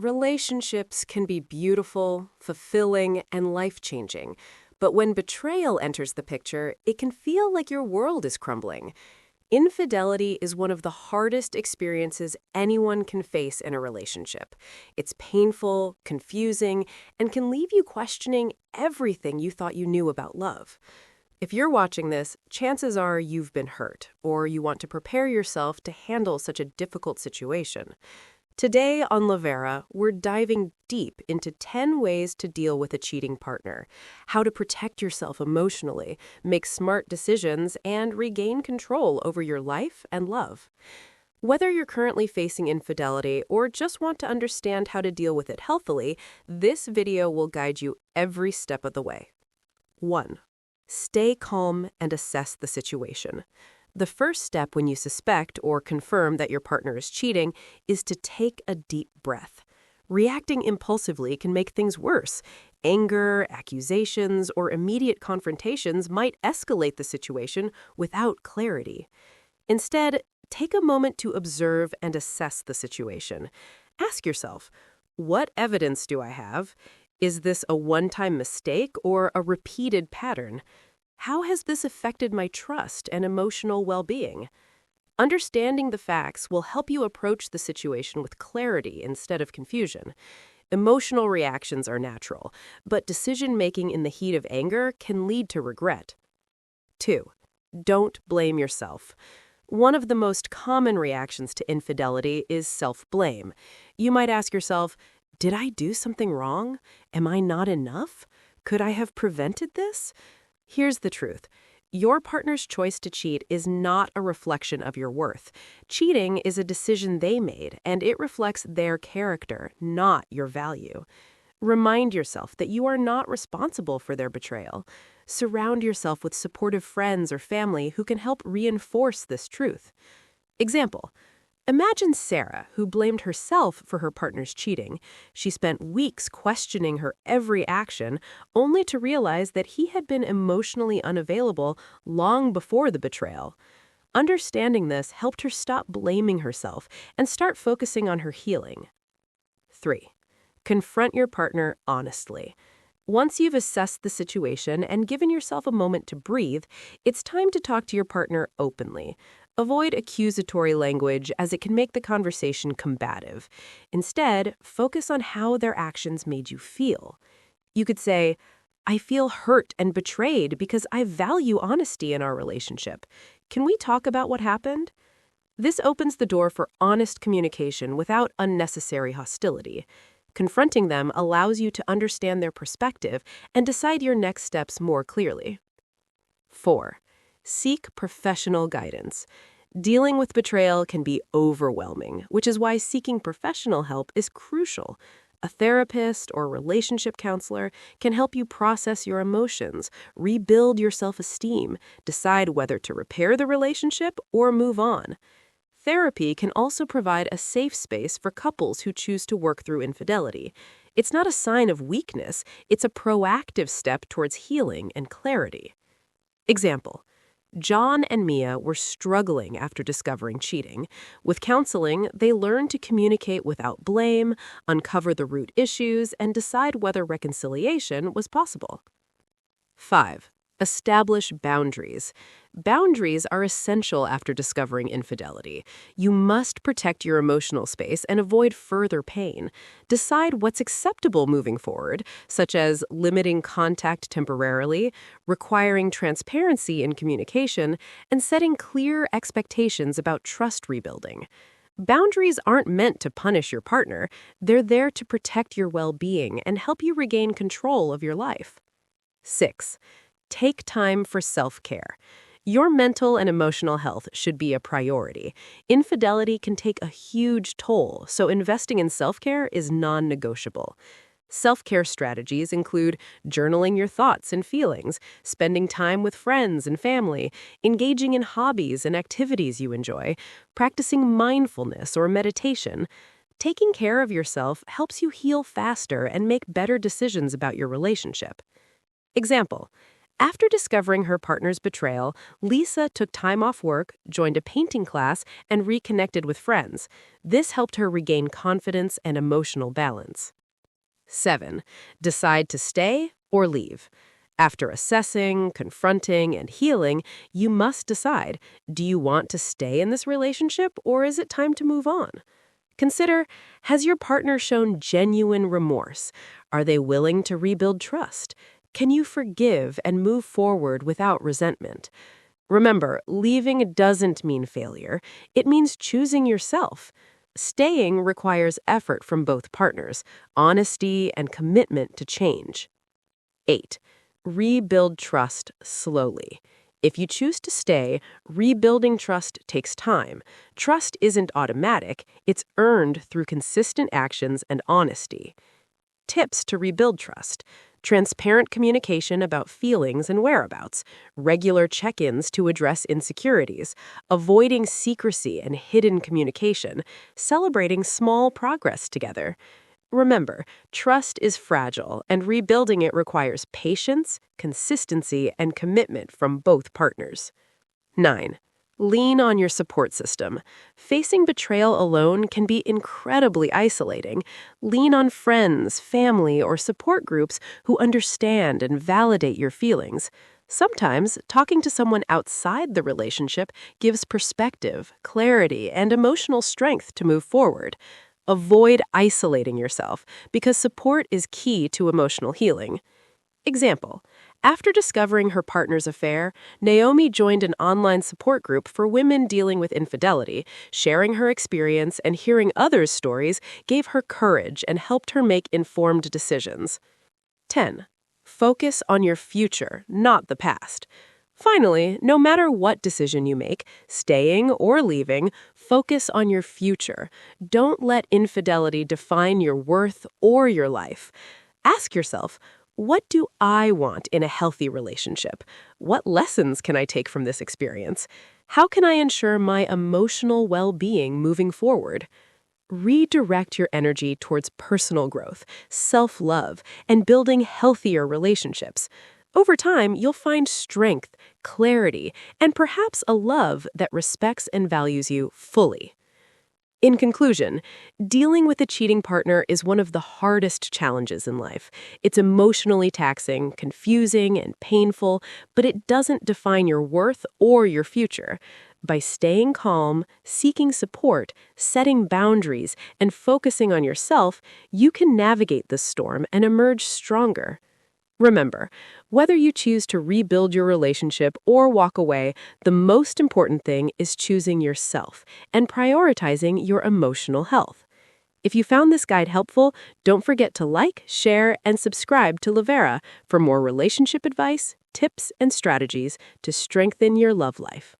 Relationships can be beautiful, fulfilling, and life-changing. But when betrayal enters the picture, it can feel like your world is crumbling. Infidelity is one of the hardest experiences anyone can face in a relationship. It's painful, confusing, and can leave you questioning everything you thought you knew about love. If you're watching this, chances are you've been hurt, or you want to prepare yourself to handle such a difficult situation. Today on Lovera, we're diving deep into 10 ways to deal with a cheating partner, how to protect yourself emotionally, make smart decisions, and regain control over your life and love. Whether you're currently facing infidelity or just want to understand how to deal with it healthily, this video will guide you every step of the way. 1. Stay calm and assess the situation. The first step when you suspect or confirm that your partner is cheating is to take a deep breath. Reacting impulsively can make things worse. Anger, accusations, or immediate confrontations might escalate the situation without clarity. Instead, take a moment to observe and assess the situation. Ask yourself, what evidence do I have? Is this a one-time mistake or a repeated pattern? How has this affected my trust and emotional well-being? Understanding the facts will help you approach the situation with clarity instead of confusion. Emotional reactions are natural, but decision-making in the heat of anger can lead to regret. 2. Don't blame yourself. One of the most common reactions to infidelity is self-blame. You might ask yourself, did I do something wrong? Am I not enough? Could I have prevented this? Here's the truth. Your partner's choice to cheat is not a reflection of your worth. Cheating is a decision they made, and it reflects their character, not your value. Remind yourself that you are not responsible for their betrayal. Surround yourself with supportive friends or family who can help reinforce this truth. Example. Imagine Sarah, who blamed herself for her partner's cheating. She spent weeks questioning her every action, only to realize that he had been emotionally unavailable long before the betrayal. Understanding this helped her stop blaming herself and start focusing on her healing. 3. Confront your partner honestly. Once you've assessed the situation and given yourself a moment to breathe, it's time to talk to your partner openly. Avoid accusatory language as it can make the conversation combative. Instead, focus on how their actions made you feel. You could say, I feel hurt and betrayed because I value honesty in our relationship. Can we talk about what happened? This opens the door for honest communication without unnecessary hostility. Confronting them allows you to understand their perspective and decide your next steps more clearly. 4. Seek professional guidance. Dealing with betrayal can be overwhelming, which is why seeking professional help is crucial. A therapist or relationship counselor can help you process your emotions, rebuild your self-esteem, decide whether to repair the relationship or move on. Therapy can also provide a safe space for couples who choose to work through infidelity. It's not a sign of weakness, it's a proactive step towards healing and clarity. Example. John and Mia were struggling after discovering cheating. With counseling, they learned to communicate without blame, uncover the root issues, and decide whether reconciliation was possible. 5. Establish boundaries. Boundaries are essential after discovering infidelity. You must protect your emotional space and avoid further pain. Decide what's acceptable moving forward, such as limiting contact temporarily, requiring transparency in communication, and setting clear expectations about trust rebuilding. Boundaries aren't meant to punish your partner. They're there to protect your well-being and help you regain control of your life. 6. Take time for self-care. Your mental and emotional health should be a priority. Infidelity can take a huge toll, so investing in self-care is non-negotiable. Self-care strategies include journaling your thoughts and feelings, spending time with friends and family, engaging in hobbies and activities you enjoy, practicing mindfulness or meditation. Taking care of yourself helps you heal faster and make better decisions about your relationship. Example. After discovering her partner's betrayal, Lisa took time off work, joined a painting class, and reconnected with friends. This helped her regain confidence and emotional balance. 7. Decide to stay or leave. After assessing, confronting, and healing, you must decide, do you want to stay in this relationship or is it time to move on? Consider, has your partner shown genuine remorse? Are they willing to rebuild trust? Can you forgive and move forward without resentment? Remember, leaving doesn't mean failure. It means choosing yourself. Staying requires effort from both partners, honesty, and commitment to change. 8. Rebuild trust slowly. If you choose to stay, rebuilding trust takes time. Trust isn't automatic, it's earned through consistent actions and honesty. Tips to rebuild trust: transparent communication about feelings and whereabouts, regular check-ins to address insecurities, avoiding secrecy and hidden communication, celebrating small progress together. Remember, trust is fragile, and rebuilding it requires patience, consistency, and commitment from both partners. 9. Lean on your support system. Facing betrayal alone can be incredibly isolating. Lean on friends, family, or support groups who understand and validate your feelings. Sometimes, talking to someone outside the relationship gives perspective, clarity, and emotional strength to move forward. Avoid isolating yourself, because support is key to emotional healing. Example: after discovering her partner's affair, Naomi joined an online support group for women dealing with infidelity. Sharing her experience and hearing others' stories gave her courage and helped her make informed decisions. 10. Focus on your future, not the past. Finally, no matter what decision you make, staying or leaving, focus on your future. Don't let infidelity define your worth or your life. Ask yourself, what do I want in a healthy relationship? What lessons can I take from this experience? How can I ensure my emotional well-being moving forward? Redirect your energy towards personal growth, self-love, and building healthier relationships. Over time, you'll find strength, clarity, and perhaps a love that respects and values you fully. In conclusion, dealing with a cheating partner is one of the hardest challenges in life. It's emotionally taxing, confusing, and painful, but it doesn't define your worth or your future. By staying calm, seeking support, setting boundaries, and focusing on yourself, you can navigate this storm and emerge stronger. Remember, whether you choose to rebuild your relationship or walk away, the most important thing is choosing yourself and prioritizing your emotional health. If you found this guide helpful, don't forget to like, share, and subscribe to Lovera for more relationship advice, tips, and strategies to strengthen your love life.